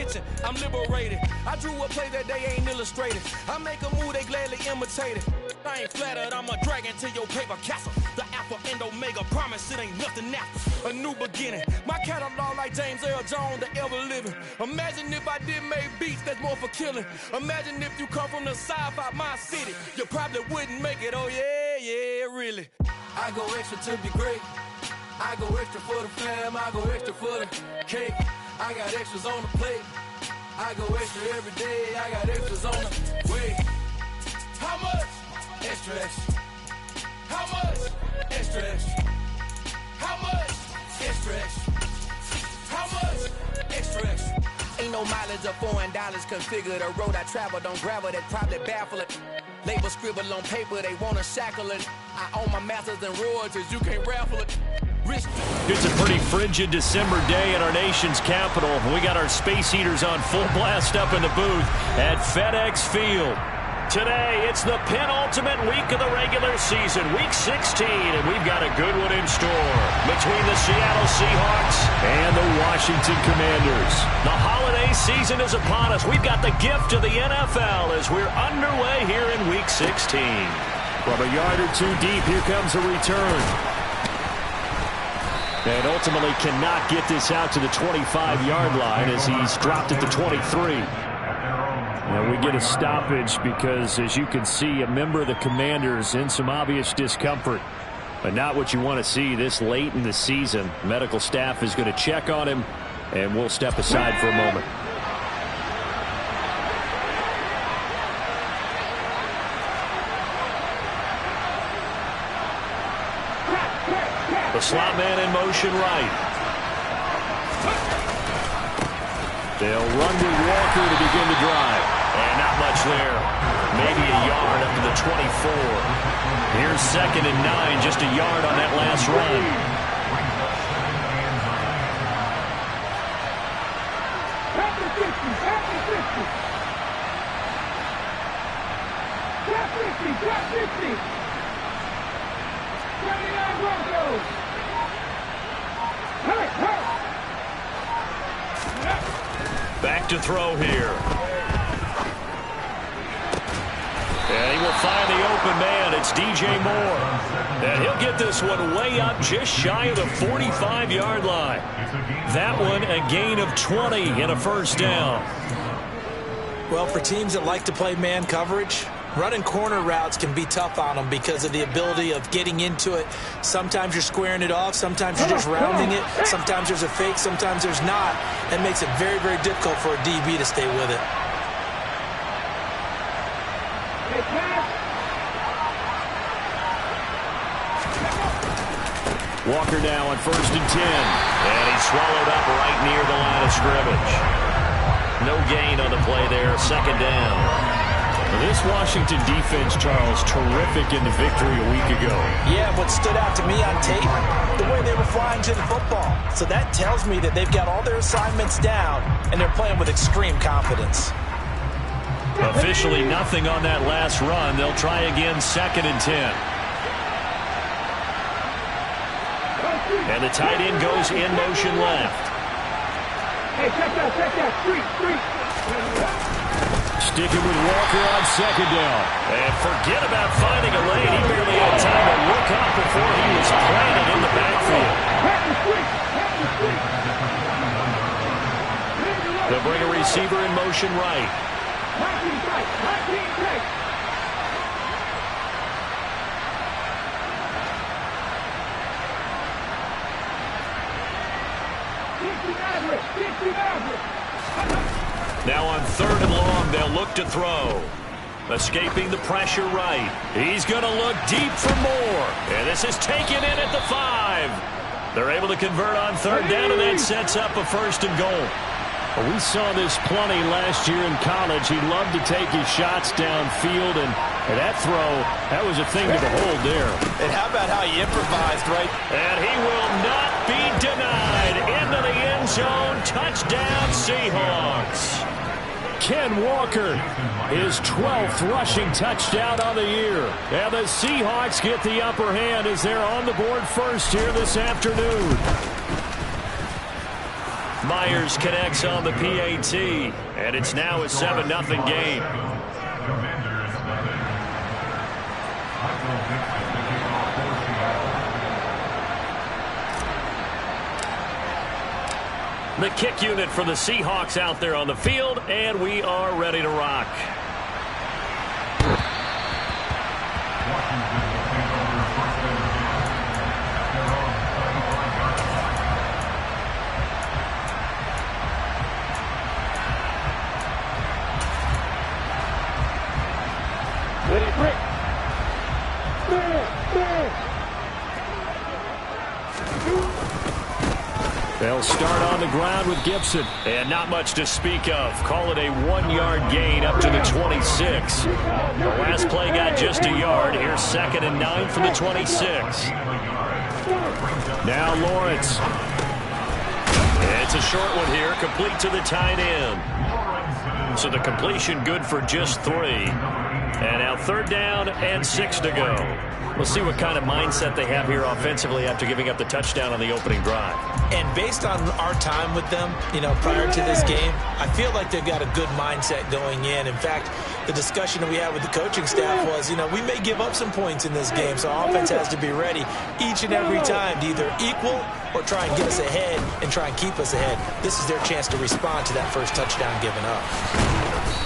attention, I'm liberated. I drew a play that they ain't illustrated. I make a move, they gladly imitate it. I ain't flattered, I'm a dragon to your paper castle. The alpha and omega, promise it ain't nothing after. A new beginning, my catalog like James Earl Jones, the ever living. Imagine if I did make beats that's more for killing. Imagine if you come from the sci-fi my city, you probably wouldn't make it, oh yeah, really. I go extra to be great. I go extra for the fam, I go extra for the cake. I got extras on the plate. I go extra every day, I got extras on the way. How much? Extra, extra. How much? Extra, extra. How much? Extra, extra. How much? Extra, extra. Ain't no mileage of $4 configure the road I travel. Don't gravel, that probably baffle it. Label scribble on paper, they wanna shackle it. I own my masters and royalties, you can't raffle it. It's a pretty frigid December day in our nation's capital. We got our space heaters on full blast up in the booth at FedEx Field. Today, it's the penultimate week of the regular season, week 16, and we've got a good one in store between the Seattle Seahawks and the Washington Commanders. The holiday season is upon us. We've got the gift of the NFL as we're underway here in week 16. From a yard or two deep, here comes a return. And ultimately cannot get this out to the 25-yard line as he's dropped at the 23. And we get a stoppage because, as you can see, a member of the Commanders in some obvious discomfort. But not what you want to see this late in the season. Medical staff is going to check on him, and we'll step aside for a moment. The slot man in motion right. They'll run with Walker to begin the drive. And not much there. Maybe a yard up to the 24. Here's 2nd and 9, just a yard on that last run. Drop 50. 79 Broncos. Back to throw here. And he will find the open man. It's DJ Moore. And he'll get this one way up just shy of the 45-yard line. That one a gain of 20 and a first down. Well, for teams that like to play man coverage, running corner routes can be tough on them because of the ability of getting into it. Sometimes you're squaring it off. Sometimes you're just rounding it. Sometimes there's a fake. Sometimes there's not. That makes it very, very difficult for a DB to stay with it. Walker now on 1st and 10. And he's swallowed up right near the line of scrimmage. No gain on the play there. 2nd down. This Washington defense, Charles, terrific in the victory a week ago. Yeah, what stood out to me on tape, the way they were flying to the football. So that tells me that they've got all their assignments down, and they're playing with extreme confidence. Officially nothing on that last run. They'll try again 2nd and 10. And the tight end goes in motion left. Hey, check that, street. Sticking with Walker on 2nd down. And forget about finding a lane. He barely had time to look up before he was planted in the backfield. They'll bring a receiver in motion right. Now on 3rd and long, they'll look to throw. Escaping the pressure right. He's going to look deep for more. And this is taken in at the 5. They're able to convert on 3rd down, and that sets up a 1st and goal. Well, we saw this plenty last year in college. He loved to take his shots downfield, and that throw, that was a thing to behold there. And how about how he improvised, right? And he will not be denied. Into the end zone. Touchdown, Seahawks. Ken Walker, his 12th rushing touchdown on the year. And the Seahawks get the upper hand as they're on the board first here this afternoon. Myers connects on the PAT, and it's now a 7-0 game. The kick unit for the Seahawks out there on the field, and we are ready to rock. They'll start on the ground with Gibson. And not much to speak of. Call it a 1-yard gain up to the 26. The last play got just a yard. Here's 2nd and 9 from the 26. Now Lawrence. It's a short one here, complete to the tight end. So the completion good for just 3. And now 3rd down and 6 to go. We'll see what kind of mindset they have here offensively after giving up the touchdown on the opening drive. And based on our time with them, prior to this game, I feel like they've got a good mindset going in. In fact, the discussion that we had with the coaching staff was, we may give up some points in this game, so offense has to be ready each and every time to either equal or try and get us ahead and try and keep us ahead. This is their chance to respond to that first touchdown given up.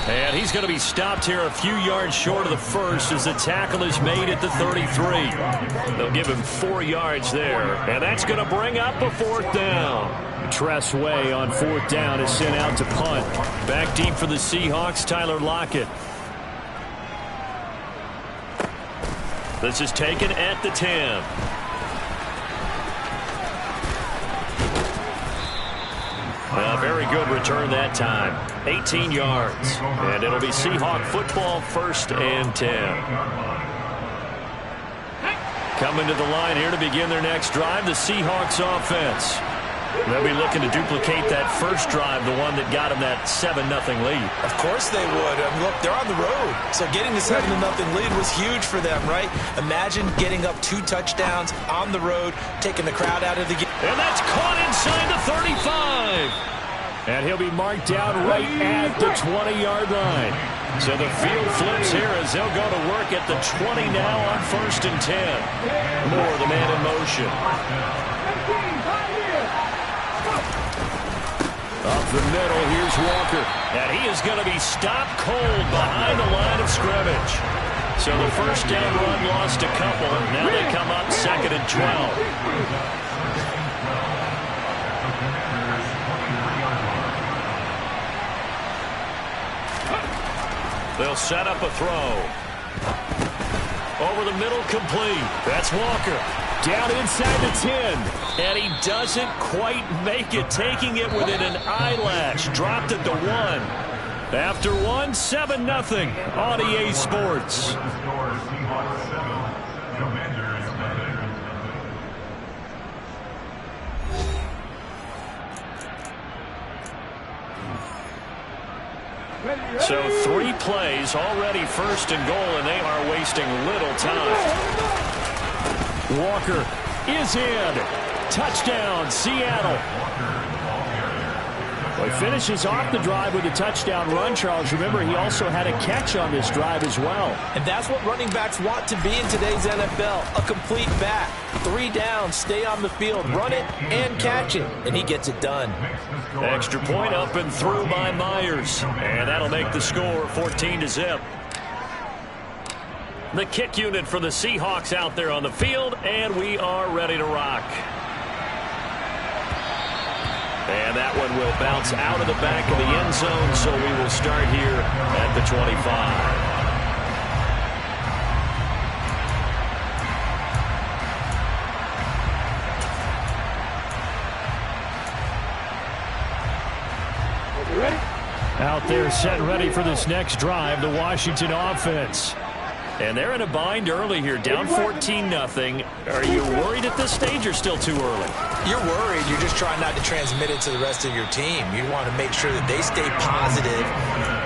And he's going to be stopped here a few yards short of the first as the tackle is made at the 33. They'll give him 4 yards there, and that's going to bring up a 4th down. Tress Way on 4th down is sent out to punt. Back deep for the Seahawks, Tyler Lockett. This is taken at the 10. A very good return that time. 18 yards. And it'll be Seahawk football, 1st and 10. Coming to the line here to begin their next drive, the Seahawks offense. They'll be looking to duplicate that first drive, the one that got them that 7-0 lead. Of course they would. Look, they're on the road. So getting the 7-0 lead was huge for them, right? Imagine getting up 2 touchdowns on the road, taking the crowd out of the game. And that's caught inside the 35. And he'll be marked down right at the 20-yard line. So the field flips here as they'll go to work at the 20 now on 1st and 10. Moore, the man in motion. Up the middle, here's Walker. And he is going to be stopped cold behind the line of scrimmage. So the first down run lost a couple. Now they come up 2nd and 12. They'll set up a throw. Over the middle, complete. That's Walker. Down inside the 10. And he doesn't quite make it, taking it within an eyelash. Dropped at the 1. After 1, 7-0 on EA Sports. So 3 plays, already 1st and goal, and they are wasting little time. Walker is in. Touchdown, Seattle. Well, he finishes off the drive with a touchdown run, Charles. Remember, he also had a catch on this drive as well. And that's what running backs want to be in today's NFL, a complete back. 3 downs, stay on the field, run it, and catch it. And he gets it done. Extra point up and through by Myers. And that'll make the score 14-0. The kick unit for the Seahawks out there on the field, and we are ready to rock. And that one will bounce out of the back of the end zone, so we will start here at the 25. Out there set ready for this next drive, the Washington offense. And they're in a bind early here, down 14-0. Are you worried at this stage or still too early? You're worried. You're just trying not to transmit it to the rest of your team. You want to make sure that they stay positive,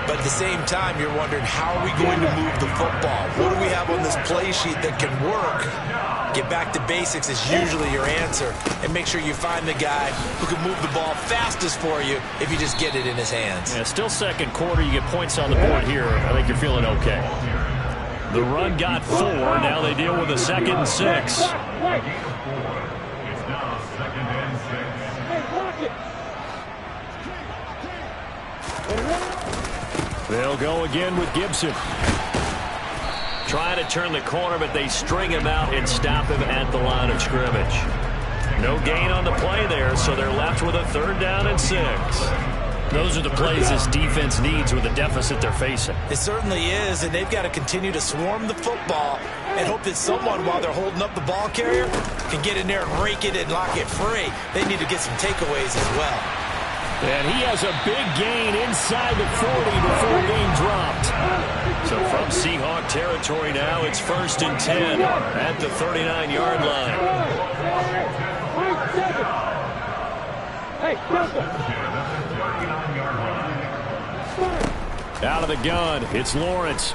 but at the same time, you're wondering, how are we going to move the football? What do we have on this play sheet that can work Get back to basics is usually your answer. And make sure you find the guy who can move the ball fastest for you if you just get it in his hands. Yeah, still second quarter. You get points on the board here. I think you're feeling okay. The run got 4. Now they deal with a 2nd and 6. They'll go again with Gibson. Trying to turn the corner, but they string him out and stop him at the line of scrimmage. No gain on the play there, so they're left with a 3rd down and 6. Those are the plays this defense needs with the deficit they're facing. It certainly is, and they've got to continue to swarm the football and hope that someone, while they're holding up the ball carrier, can get in there and rake it and lock it free. They need to get some takeaways as well. And he has a big gain inside the 40 before being dropped. So from Seahawk territory now, it's 1st and 10 at the 39-yard line. Out of the gun, it's Lawrence.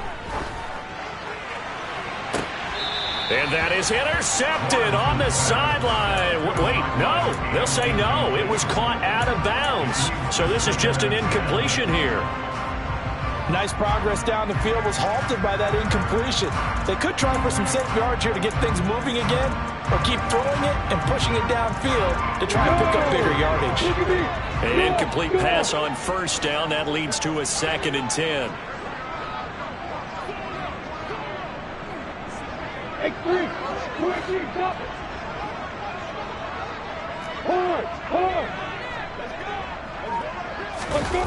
And that is intercepted on the sideline. Wait, no. They'll say no. It was caught out of bounds. So this is just an incompletion here. Nice progress down the field was halted by that incompletion. They could try for some safe yards here to get things moving again, or keep throwing it and pushing it downfield to try and pick up bigger yardage. An incomplete pass on 1st down. That leads to a 2nd and 10. Hey, 3, 2, stop it. Hard. Let's go.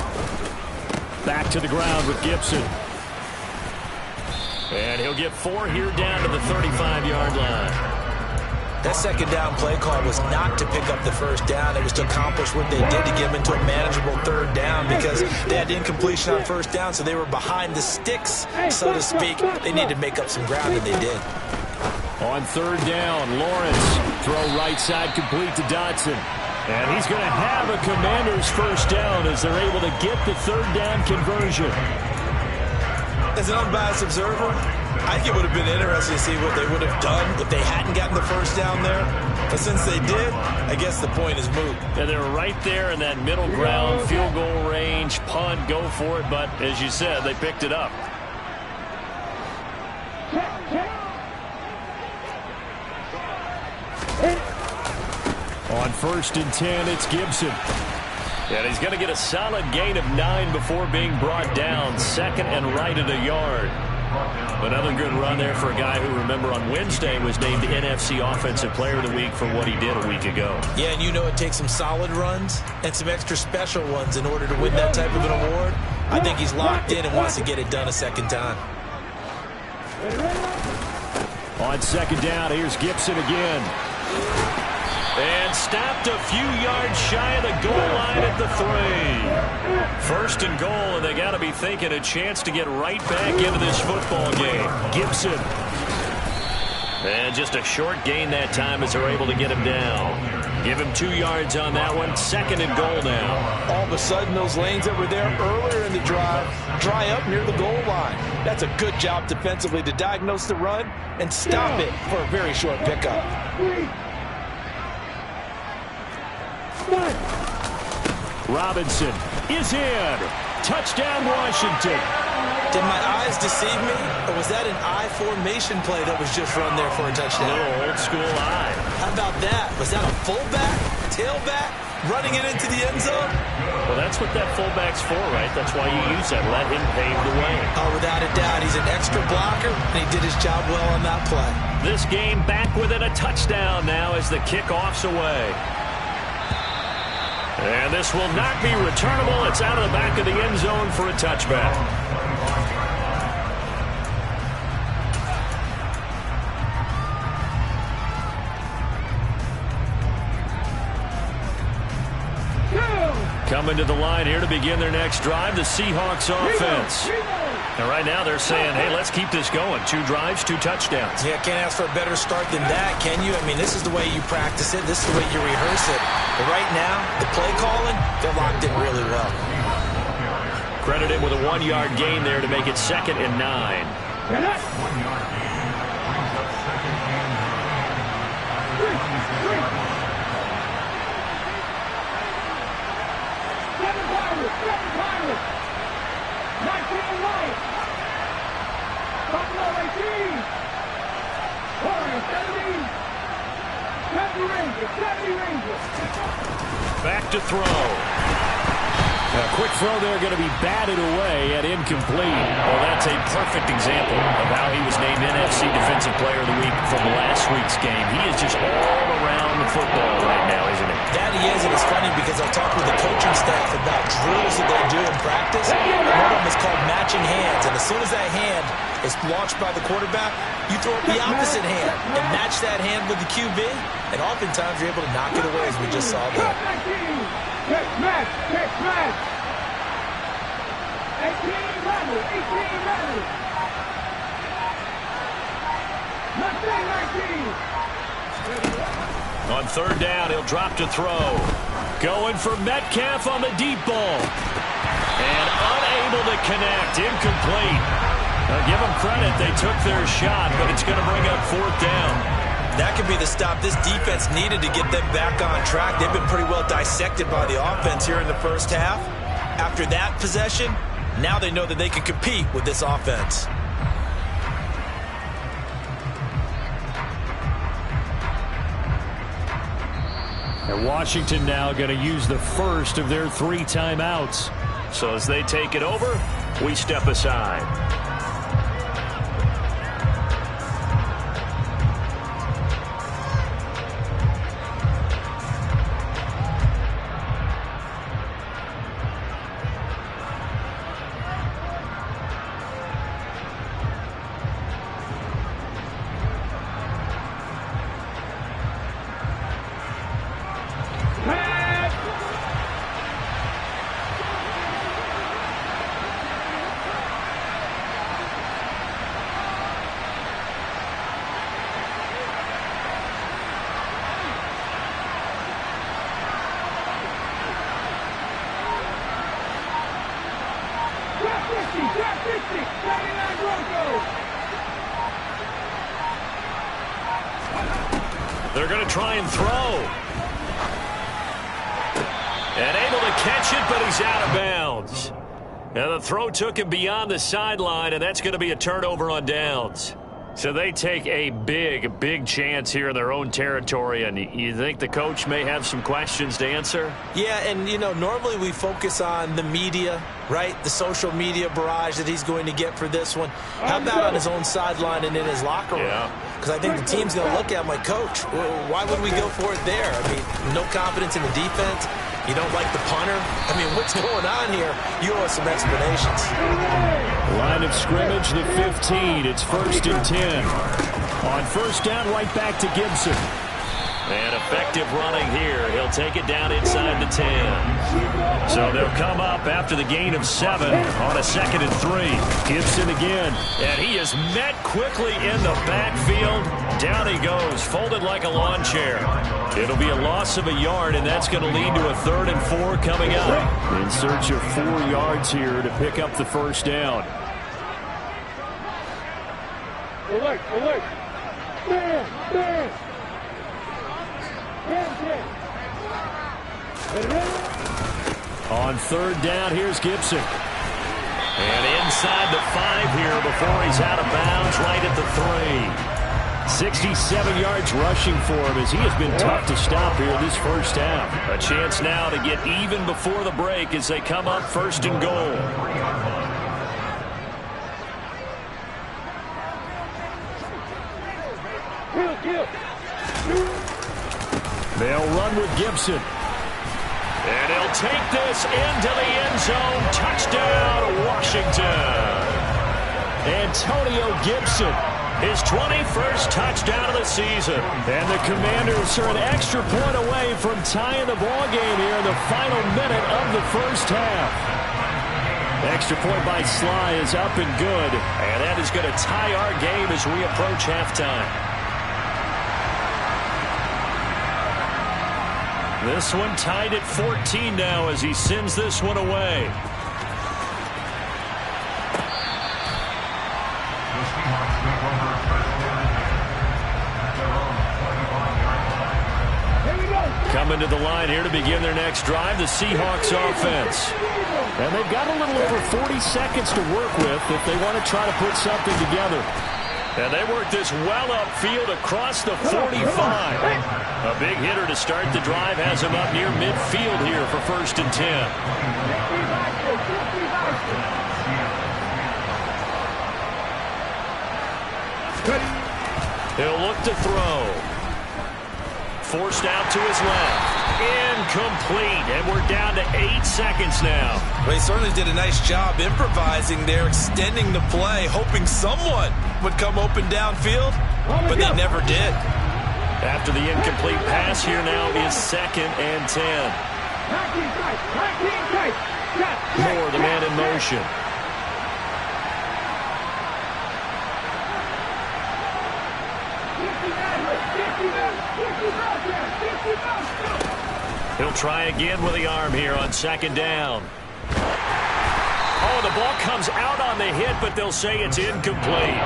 Back to the ground with Gibson. And he'll get 4 here down to the 35-yard line. That 2nd down play call was not to pick up the 1st down. It was to accomplish what they did to get them into a manageable 3rd down because they had incompletion on 1st down, so they were behind the sticks, so to speak. They needed to make up some ground, and they did. On 3rd down, Lawrence. Throw right side complete to Dotson. And he's going to have a Commander's 1st down as they're able to get the 3rd down conversion. As an unbiased observer, I think it would have been interesting to see what they would have done if they hadn't gotten the 1st down there. But since they did, I guess the point is moot. And they were right there in that middle ground, field goal range, punt, go for it. But as you said, they picked it up. On 1st and 10, it's Gibson. And he's going to get a solid gain of 9 before being brought down. 2nd and right at a yard. Another good run there for a guy who, remember, on Wednesday was named NFC Offensive Player of the Week for what he did a week ago. Yeah, and you know it takes some solid runs and some extra special ones in order to win that type of an award. I think he's locked in and wants to get it done a 2nd time. On 2nd down, here's Gibson again. And stopped a few yards shy of the goal line at the 3. 1st and goal, and they got to be thinking a chance to get right back into this football game. Gibson. And just a short gain that time as they're able to get him down. Give him 2 yards on that one. 2nd and goal now. All of a sudden, those lanes that were there earlier in the drive dry up near the goal line. That's a good job defensively to diagnose the run and stop it for a very short pickup. Robinson is in. Touchdown, Washington. Did my eyes deceive me, or was that an I formation play that was just run there for a touchdown? A little old school I. How about that? Was that a fullback, tailback, running it into the end zone? Well, that's what that fullback's for, right? That's why you use that. Let him pave the way. Oh, without a doubt. He's an extra blocker, and he did his job well on that play. This game back within a touchdown now as the kickoff's away. And this will not be returnable. It's out of the back of the end zone for a touchback. Coming to the line here to begin their next drive, the Seahawks offense. And right now they're saying, hey, let's keep this going. 2 drives, 2 touchdowns. Yeah, can't ask for a better start than that, can you? I mean, this is the way you practice it. This is the way you rehearse it. But right now, the play calling, they're locked in really well. Credit him with a 1-yard gain there to make it 2nd and 9. Back to throw. A quick throw there going to be batted away and incomplete. Well, that's a perfect example of how he was named NFC Defensive Player of the Week from last week's game. He is just all around the football right now, isn't he? That he is, and it's funny because I talked with the coaching staff about drills that they do in practice. One of them is called matching hands, and as soon as that hand is launched by the quarterback, you throw up the opposite hand and match that hand with the QB, and oftentimes you're able to knock it away, as we just saw there. Catch match! Catch match! 18 level! 18 level! On third down, he'll drop to throw. Going for Metcalf on the deep ball. And unable to connect. Incomplete. Now give them credit. They took their shot, but it's going to bring up fourth down. That could be the stop this defense needed to get them back on track. They've been pretty well dissected by the offense here in the first half. After that possession, now they know that they can compete with this offense. And Washington now going to use the first of their 3 timeouts. So as they take it over, we step aside. They're going to try and throw. And able to catch it, but he's out of bounds. Now the throw took him beyond the sideline, and that's going to be a turnover on downs. So they take a big chance here in their own territory, and you think the coach may have some questions to answer? Yeah, and, you know, normally we focus on the media, right? The social media barrage that he's going to get for this one. How about on his own sideline and in his locker room? Because I think the team's going to look at him like, Coach, why would we go for it there? I mean, no confidence in the defense. You don't like the punter? I mean, what's going on here? You owe us some explanations. Line of scrimmage, the 15. It's 1st and 10. On first down, right back to Gibson. And effective running here. He'll take it down inside the 10. So they'll come up after the gain of 7 on a 2nd and 3. Gibson again. And he is met quickly in the backfield. Down he goes, folded like a lawn chair. It'll be a loss of a yard, and that's going to lead to a 3rd and 4 coming up. In search of 4 yards here to pick up the first down. Alert! Stand! On 3rd down, here's Gibson. And inside the 5 here before he's out of bounds, right at the 3. 67 yards rushing for him as he has been tough to stop here this first half. A chance now to get even before the break as they come up 1st and goal. They'll run with Gibson. And he'll take this into the end zone. Touchdown, Washington. Antonio Gibson, his 21st touchdown of the season. And the Commanders are an extra point away from tying the ball game here in the final minute of the first half. Extra point by Sly is up and good. And that is going to tie our game as we approach halftime. This one tied at 14 now as he sends this one away. Coming to the line here to begin their next drive, the Seahawks offense. And they've got a little over 40 seconds to work with if they want to try to put something together. And they work this well upfield across the 45. A big hitter to start the drive has him up near midfield here for 1st and 10. He'll look to throw. Forced out to his left. Incomplete. And we're down to 8 seconds now. Well, he certainly did a nice job improvising there, extending the play, hoping someone would come open downfield, but they never did. After the incomplete pass, here now is 2nd and 10. Moore, the man in motion. He'll try again with the arm here on 2nd down. Oh, the ball comes out on the hit, but they'll say it's incomplete.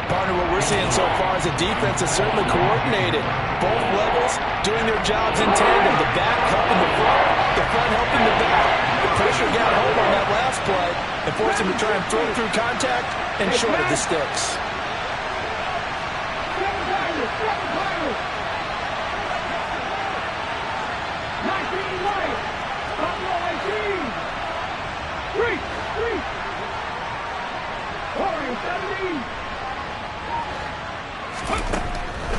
Partner, what we're seeing so far is the defense is certainly coordinated. Both levels doing their jobs in tandem. The back helping the front helping the back. The pressure got home on that last play and forced him to try and throw through contact and short of the sticks.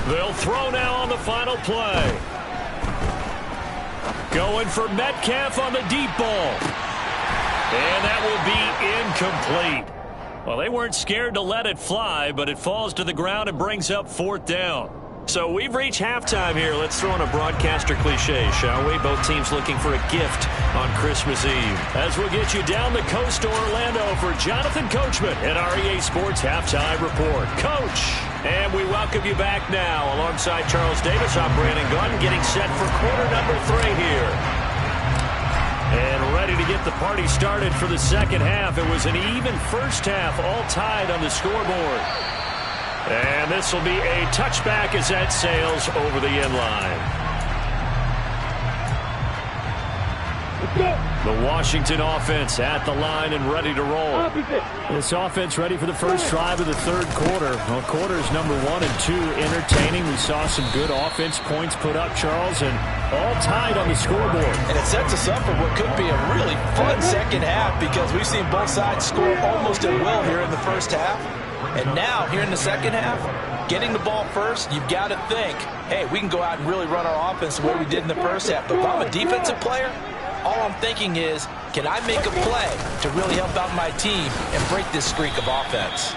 They'll throw now on the final play. Going for Metcalf on the deep ball. And that will be incomplete. Well, they weren't scared to let it fly, but it falls to the ground and brings up 4th down. So we've reached halftime here. Let's throw in a broadcaster cliche, shall we? Both teams looking for a gift on Christmas Eve. As we'll get you down the coast to Orlando for Jonathan Coachman and our EA Sports Halftime Report. Coach, and we welcome you back now alongside Charles Davis. I'm Brandon Gunn getting set for quarter number 3 here. And ready to get the party started for the second half. It was an even first half, all tied on the scoreboard. And this will be a touchback as that sails over the end line. The Washington offense at the line and ready to roll. This offense ready for the first drive of the 3rd quarter. Well, quarters number 1 and 2 entertaining. We saw some good offense points put up, Charles, and all tied on the scoreboard. And it sets us up for what could be a really fun second half because we've seen both sides score almost at will here in the first half. And now, here in the second half, getting the ball first, you've got to think, hey, we can go out and really run our offense the way we did in the first half. But if I'm a defensive player, all I'm thinking is, can I make a play to really help out my team and break this streak of offense?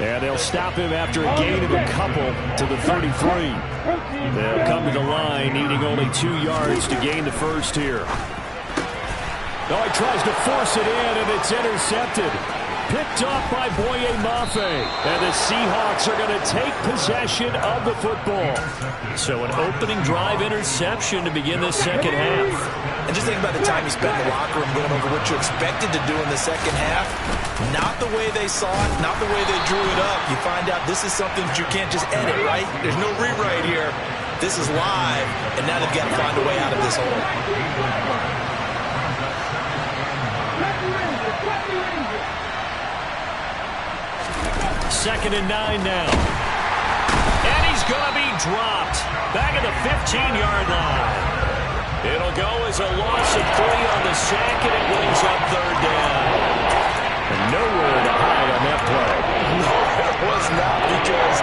And they'll stop him after a gain of a couple to the 33. They'll come to the line, needing only 2 yards to gain the first here. Oh, he tries to force it in, and it's intercepted. Picked off by Boye Mafe. And the Seahawks are going to take possession of the football. So an opening drive interception to begin this second half. And just think about the time you spent in the locker room going over what you expected to do in the second half. Not the way they saw it, not the way they drew it up. You find out this is something that you can't just edit, right? There's no rewrite here. This is live, and now they've got to find a way out of this hole. 2nd and 9 now. And he's going to be dropped. Back at the 15-yard line. It'll go as a loss of 3 on the sack, and it brings up 3rd down. And nowhere to hide on that play. No, it was not, because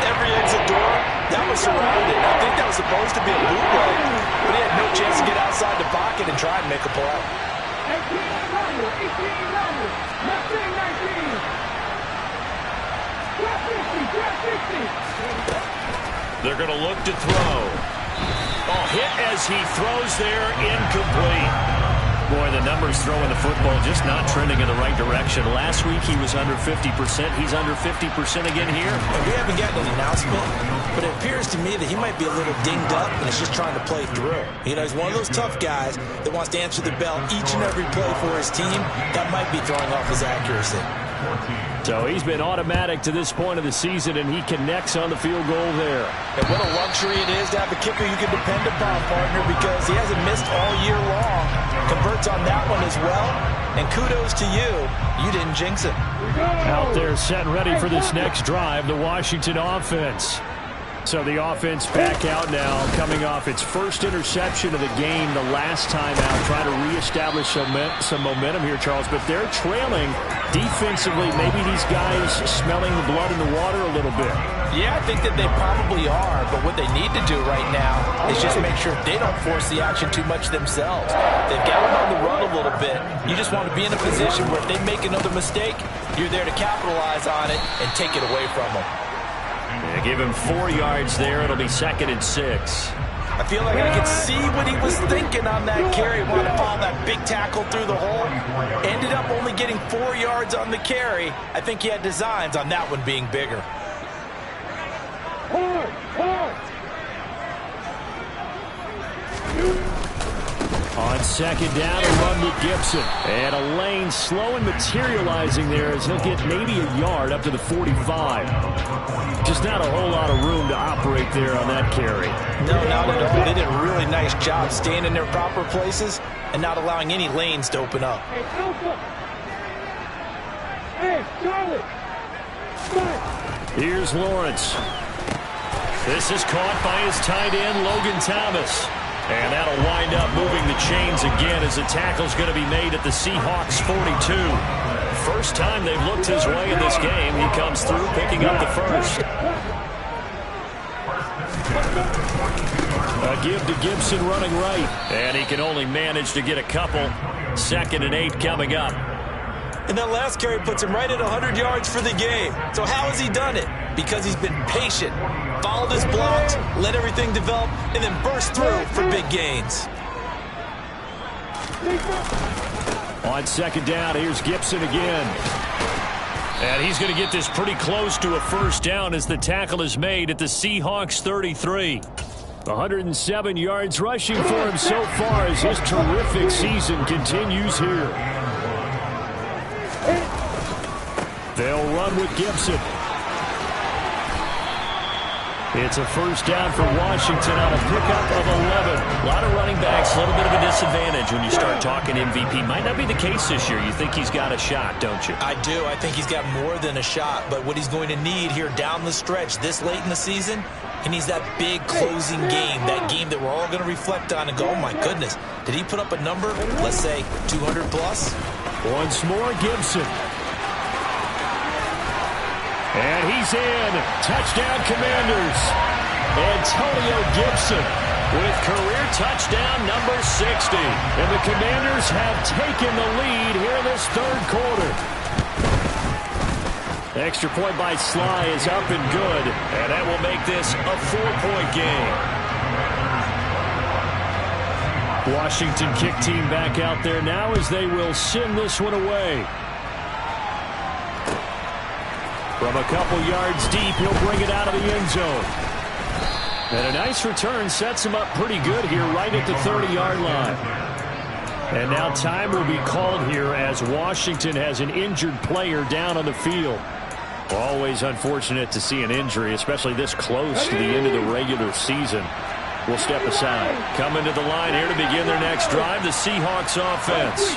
every exit door, that was surrounded. I think that was supposed to be a bootleg, but he had no chance to get outside the pocket and try and make a play. 18 numbers. 19. They're going to look to throw. Oh, hit as he throws there, incomplete. Boy, the numbers throwing the football just not trending in the right direction. Last week he was under 50%. He's under 50% again here. And we haven't gotten an announcement, but it appears to me that he might be a little dinged up and is just trying to play through. You know, he's one of those tough guys that wants to answer the bell each and every play for his team. That might be throwing off his accuracy. So he's been automatic to this point of the season, and he connects on the field goal there. And what a luxury it is to have a kicker you can depend upon, partner, because he hasn't missed all year long. Converts on that one as well. And kudos to you. You didn't jinx it. Out there set and ready for this next drive, the Washington offense. So the offense back out now, coming off its first interception of the game the last time out, trying to reestablish some momentum here, Charles. But they're trailing defensively. Maybe these guys smelling the blood in the water a little bit. Yeah, I think that they probably are. But what they need to do right now is just make sure they don't force the action too much themselves. They've got them on the run a little bit. You just want to be in a position where if they make another mistake, you're there to capitalize on it and take it away from them. Yeah, give him 4 yards there. It'll be 2nd and 6. I feel like I could see what he was thinking on that carry. Wanted to follow that big tackle through the hole. Ended up only getting 4 yards on the carry. I think he had designs on that one being bigger. On 2nd down, a run with Gibson. And a lane slow and materializing there as he'll get maybe a yard up to the 45. Just not a whole lot of room to operate there on that carry. No, not at all. They did a really nice job staying in their proper places and not allowing any lanes to open up. Hey, Charlie! Here's Lawrence. This is caught by his tight end, Logan Thomas. And that'll wind up moving the chains again as the tackle's going to be made at the Seahawks 42. First time they've looked his way in this game. He comes through picking up the first. A give to Gibson running right. And he can only manage to get a couple. 2nd and 8 coming up. And that last carry puts him right at 100 yards for the game. So how has he done it? Because he's been patient, followed his blocks, let everything develop, and then burst through for big gains. On 2nd down, here's Gibson again. And he's going to get this pretty close to a first down as the tackle is made at the Seahawks 33. 107 yards rushing for him so far as his terrific season continues here. They'll run with Gibson. It's a first down for Washington on a pickup of 11. A lot of running backs, a little bit of a disadvantage when you start talking MVP. Might not be the case this year. You think he's got a shot, don't you? I do. I think he's got more than a shot. But what he's going to need here down the stretch this late in the season, he needs that big closing game, that game that we're all going to reflect on and go, oh, my goodness, did he put up a number, let's say, 200 plus? Once more, Gibson. And he's in. Touchdown, Commanders. Antonio Gibson with career touchdown number 60. And the Commanders have taken the lead here in this 3rd quarter. The extra point by Sly is up and good. And that will make this a 4-point game. Washington kick team back out there now as they will send this one away. From a couple yards deep, he'll bring it out of the end zone. And a nice return sets him up pretty good here right at the 30-yard line. And now time will be called here as Washington has an injured player down on the field. Always unfortunate to see an injury, especially this close to the end of the regular season. We'll step aside. Coming to the line here to begin their next drive, the Seahawks offense.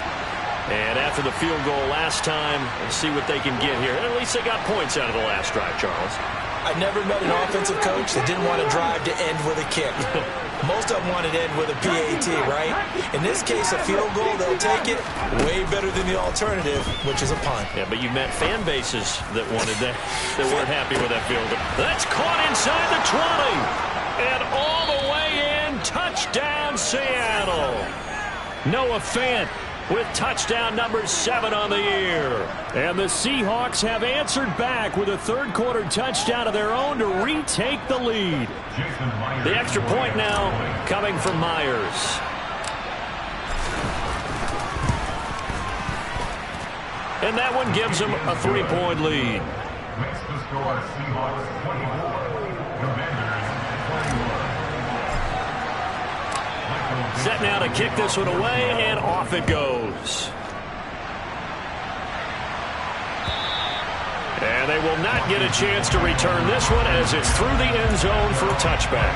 And after the field goal last time, we'll see what they can get here. At least they got points out of the last drive, Charles. I've never met an offensive coach that didn't want to drive to end with a kick. Most of them wanted to end with a PAT, right? In this case, a field goal, they'll take it way better than the alternative, which is a punt. Yeah, but you met fan bases that wanted that, that weren't happy with that field goal. That's caught inside the 20. And all the way in, touchdown Seattle. Noah Fant with touchdown number 7 on the year. And the Seahawks have answered back with a 3rd quarter touchdown of their own to retake the lead. The extra point now coming from Myers. And that one gives them a 3-point lead. Makes the score Seahawks 24, Commanders 21. Set now to kick this one away, and off it goes. And they will not get a chance to return this one as it's through the end zone for a touchback.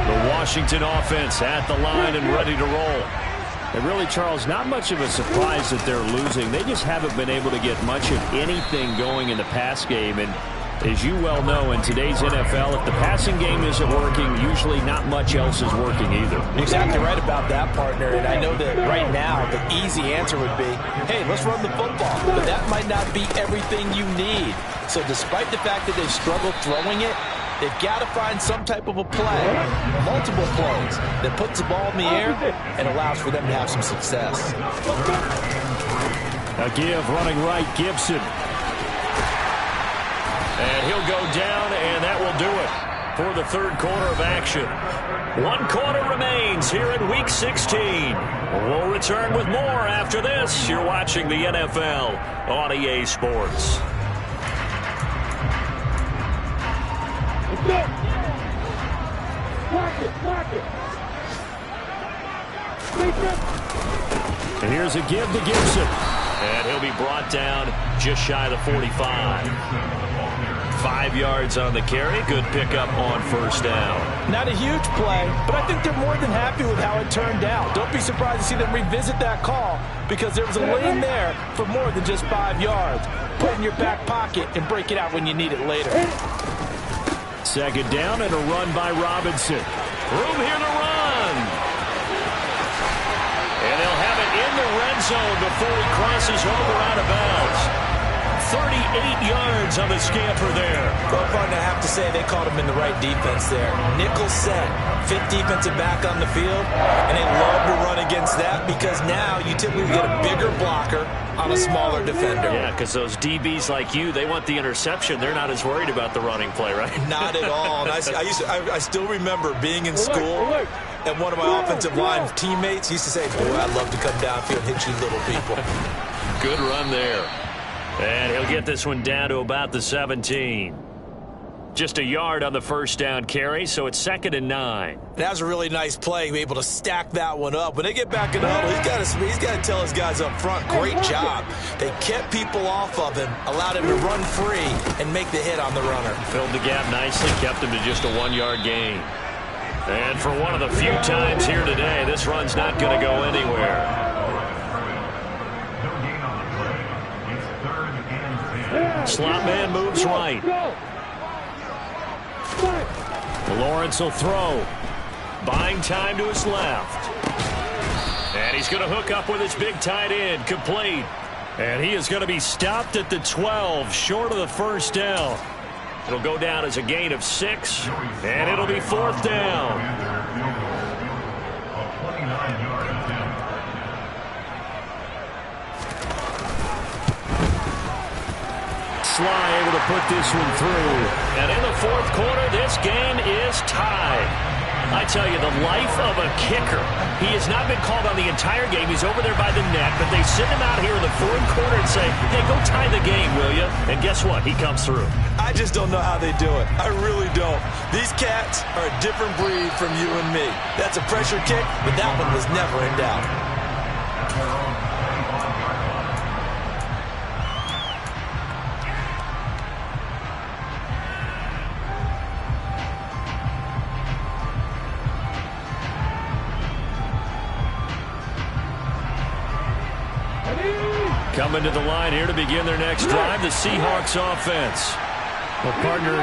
The Washington offense at the line and ready to roll. And really, Charles, not much of a surprise that they're losing. They just haven't been able to get much of anything going in the pass game. And as you well know, in today's NFL, if the passing game isn't working, usually not much else is working either. Exactly right about that, partner. And I know that right now the easy answer would be, hey, let's run the football. But that might not be everything you need. So despite the fact that they've struggled throwing it, they've got to find some type of a play, multiple plays, that puts the ball in the air and allows for them to have some success. A give running right, Gibson. And he'll go down, and that will do it for the third quarter of action. 1 quarter remains here in Week 16. We'll return with more after this. You're watching the NFL on EA Sports. And here's a give to Gibson. And he'll be brought down just shy of the 45. 5 yards on the carry. Good pickup on first down. Not a huge play, but I think they're more than happy with how it turned out. Don't be surprised to see them revisit that call because there was a lane there for more than just 5 yards. Put it in your back pocket and break it out when you need it later. Second down and a run by Robinson. Room here to run. And they'll have it in the red zone before he crosses over out of bounds. 38 yards on the scamper there. Well, partner, I have to say they caught him in the right defense there. Nickel set, fifth defensive back on the field, and they love to run against that because now you typically get a bigger blocker on a smaller defender. Yeah, because those DBs like you, they want the interception. They're not as worried about the running play, right? Not at all. And I still remember being in school, and one of my offensive line teammates used to say, boy, I'd love to come downfield and hit you little people. Good run there. And he'll get this one down to about the 17. Just a yard on the first down carry, so it's 2nd and 9. That was a really nice play, be able to stack that one up. When they get back in the huddle, he's got to tell his guys up front, great job. They kept people off of him, allowed him to run free and make the hit on the runner. Filled the gap nicely, kept him to just a 1-yard gain. And for one of the few times here today, this run's not going to go anywhere. Slot man moves right. Lawrence will throw. Buying time to his left. And he's going to hook up with his big tight end. Complete. And he is going to be stopped at the 12, short of the first down. It'll go down as a gain of 6, and it'll be 4th down. Sly able to put this one through. And in the 4th quarter, this game is tied. I tell you, the life of a kicker. He has not been called on the entire game. He's over there by the net, but they send him out here in the 4th quarter and say, hey, go tie the game, will you? And guess what? He comes through. I just don't know how they do it. I really don't. These cats are a different breed from you and me. That's a pressure kick, but that one was never in doubt. Coming to the line here to begin their next drive, the Seahawks offense. Well, partner,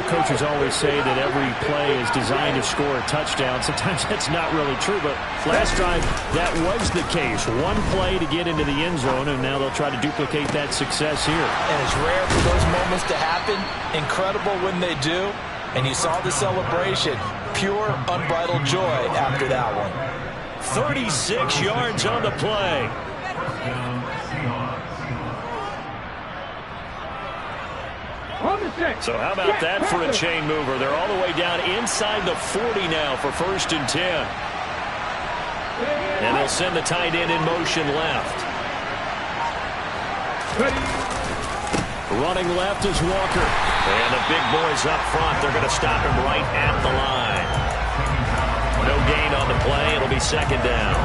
coaches always say that every play is designed to score a touchdown. Sometimes that's not really true, but last drive, that was the case. One play to get into the end zone, and now they'll try to duplicate that success here. And it's rare for those moments to happen. Incredible when they do. And you saw the celebration. Pure, unbridled joy after that one. 36 yards on the play. So how about that for a chain mover? They're all the way down inside the 40 now for 1st and 10. And they'll send the tight end in motion left. Running left is Walker. And the big boys up front, they're going to stop him right at the line. No gain on the play. It'll be 2nd down.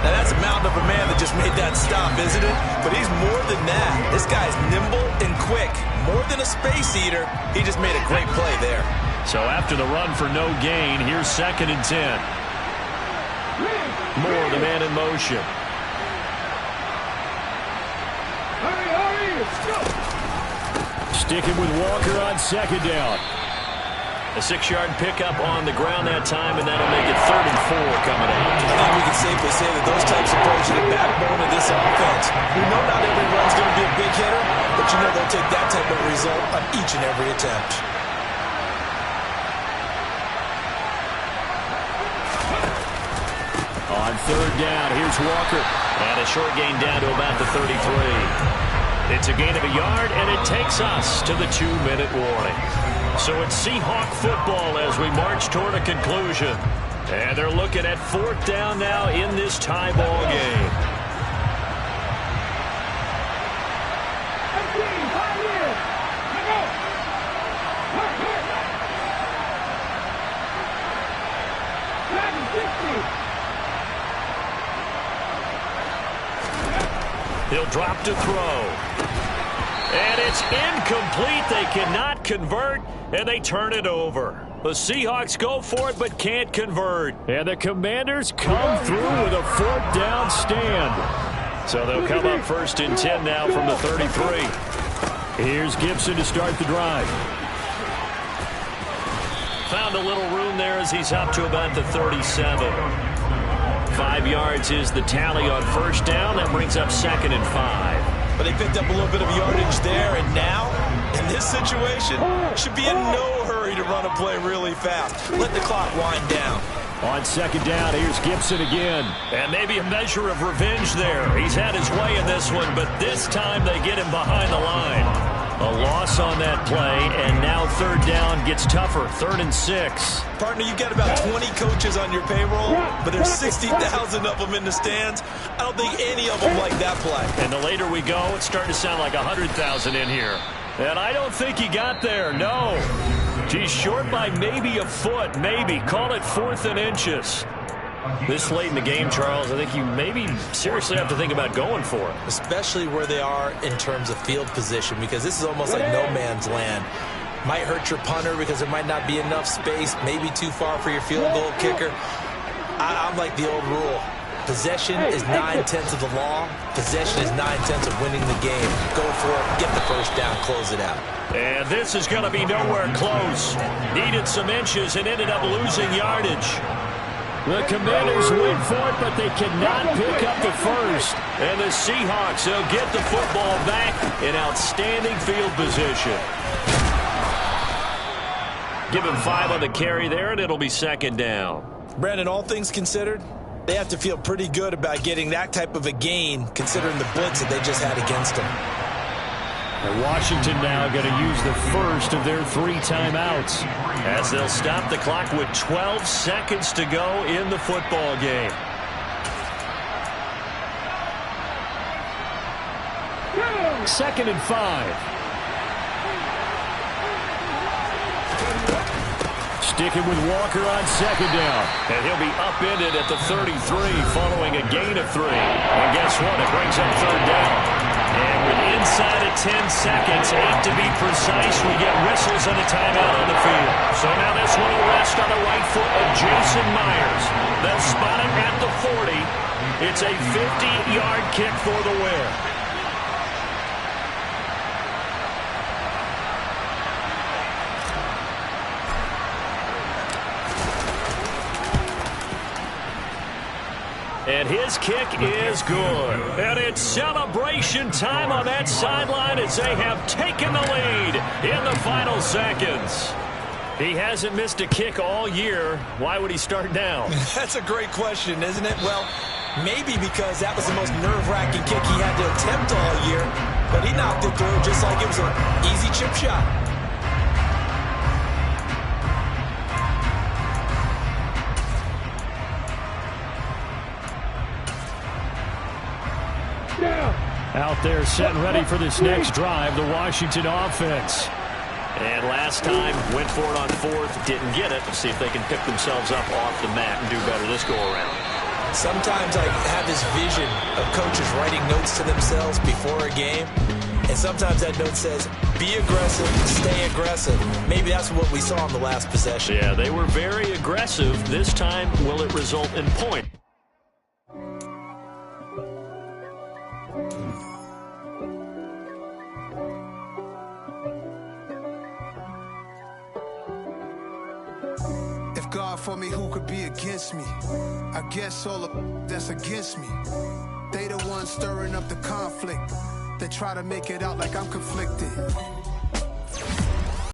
Now that's a mountain of a man that just made that stop, isn't it? But he's more than that. This guy's nimble and quick. More than a space eater. He just made a great play there. So after the run for no gain, here's 2nd and 10. Moore, the man in motion. Sticking with Walker on 2nd down. A 6-yard pickup on the ground that time, and that'll make it 3rd and 4 coming out. I think we can safely say that those types of plays are the backbone of this offense. We know not every run's going to be a big hitter, but you know they'll take that type of result on each and every attempt. On 3rd down, here's Walker. And a short gain down to about the 33. It's a gain of a yard, and it takes us to the 2-minute warning. So it's Seahawk football as we march toward a conclusion. And they're looking at 4th down now in this tie ball game. He'll drop to throw. And it's incomplete. They cannot convert, and they turn it over. The Seahawks go for it but can't convert. And the Commanders come through with a 4th down stand. So they'll come up 1st and 10 now from the 33. Here's Gibson to start the drive. Found a little room there as he's up to about the 37. 5 yards is the tally on 1st down. That brings up 2nd and 5. But they picked up a little bit of yardage there, and now, in this situation, should be in no hurry to run a play really fast. Let the clock wind down. On 2nd down, here's Gibson again. And maybe a measure of revenge there. He's had his way in this one, but this time they get him behind the line. A loss on that play, and now 3rd down gets tougher. 3rd and 6. Partner, you've got about 20 coaches on your payroll, but there's 60,000 of them in the stands. I don't think any of them like that play. And the later we go, it's starting to sound like 100,000 in here. And I don't think he got there, no. He's short by maybe a foot, maybe. Call it 4th and inches. This late in the game, Charles, I think you maybe seriously have to think about going for it. Especially where they are in terms of field position, because this is almost like no man's land. Might hurt your punter because there might not be enough space, maybe too far for your field goal kicker. I'm like the old rule. Possession is 9/10 of the law. Possession is 9/10 of winning the game. Go for it, get the 1st down, close it out. And this is going to be nowhere close. Needed some inches and ended up losing yardage. The Commanders went for it, but they cannot pick up the 1st. And the Seahawks will get the football back in outstanding field position. Give him 5 on the carry there, and it'll be 2nd down. Brandon, all things considered, they have to feel pretty good about getting that type of a gain, considering the blitz that they just had against them. And Washington now going to use the first of their 3 timeouts, as they'll stop the clock with 12 seconds to go in the football game. Second and 5. Sticking with Walker on 2nd down. And he'll be upended at the 33 following a gain of 3. And guess what? It brings up 3rd down. And with inside of 10 seconds, 8 to be precise, we get whistles and a timeout on the field. So now this one will rest on the right foot of Jason Myers. They'll spot it at the 40. It's a 50-yard kick for the win. And his kick is good. And it's celebration time on that sideline as they have taken the lead in the final seconds. He hasn't missed a kick all year. Why would he start now? That's a great question, isn't it? Well, maybe because that was the most nerve-wracking kick he had to attempt all year. But he knocked it through just like it was an easy chip shot. Out there set and ready for this next drive, the Washington offense. And last time, went for it on 4th, didn't get it. Let's see if they can pick themselves up off the mat and do better this go-around. Sometimes I have this vision of coaches writing notes to themselves before a game, and sometimes that note says, be aggressive, stay aggressive. Maybe that's what we saw in the last possession. Yeah, they were very aggressive. This time, will it result in point? God for me, who could be against me? I guess all of that's against me. They the ones stirring up the conflict. They try to make it out like I'm conflicted.